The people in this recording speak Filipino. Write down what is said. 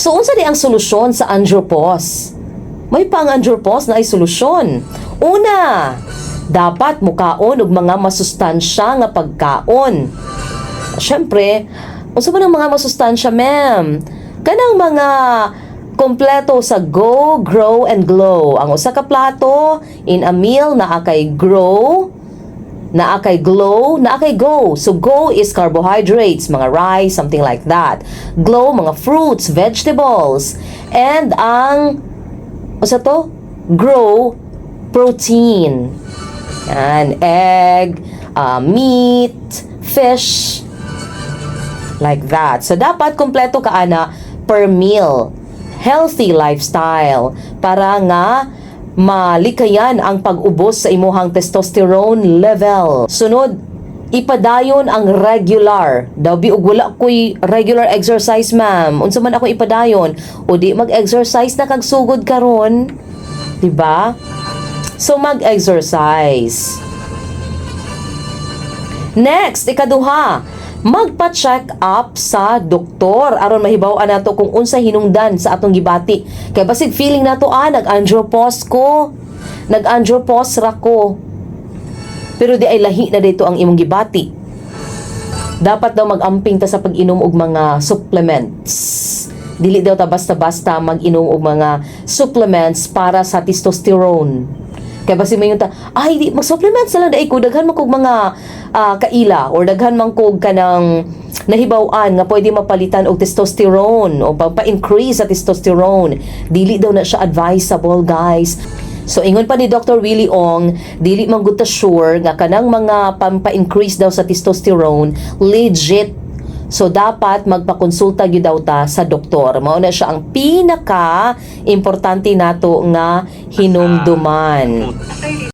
So unsa di ang solusyon sa andropause? May pang-andropause na ay solusyon. Una, dapat mukaon og mga masustansya nga pagkaon. Syempre, unsa man ang mga masustansya, ma'am? Kanang mga kompleto sa Go, Grow, and Glow. Ang usa ka plato in a meal naa kay grow, naa kay glow, naa kay go. So go is carbohydrates, mga rice, something like that. Glow, mga fruits, vegetables. And ang usa to? Grow, protein. Yan, egg, meat, fish, like that. So dapat kompleto ka ana per meal. Healthy lifestyle para nga malikayan ang pag-ubos sa imuhang testosterone level. Sunod, ipadayon ang regular. Daw biog wala ko'y regular exercise, ma'am. Unsa man ako ipadayon o di mag-exercise na kag sugod karon, diba? So mag-exercise. Next, ikaduha, magpa-check up sa doktor aron mahibaw-an nato kung unsa hinungdan sa atong gibati. Kay basig feeling nato nag-andropause ko. Nag-andropause ra ko. Pero di ay lahi na dito ang imong gibati. Dapat daw mag-amping ta sa pag-inom og mga supplements. Dili daw ta basta-basta mag-inom og mga supplements para sa testosterone. Kaya basi mayon ta, ay di mag-supplements na lang dai ko, daghan man kog mga kaila or daghan man kog kanang nahibaw-an nga pwede mapalitan og testosterone o pagpa-increase sa testosterone. Dili daw na siya advisable, guys. So ingon pa ni Dr. Willie Ong, dili man gud ta sure nga kanang mga pampa-increase daw sa testosterone legit. So dapat magpakonsulta gyud daw ta sa doktor. Mao na siya ang pinaka importante nato nga hinumduman.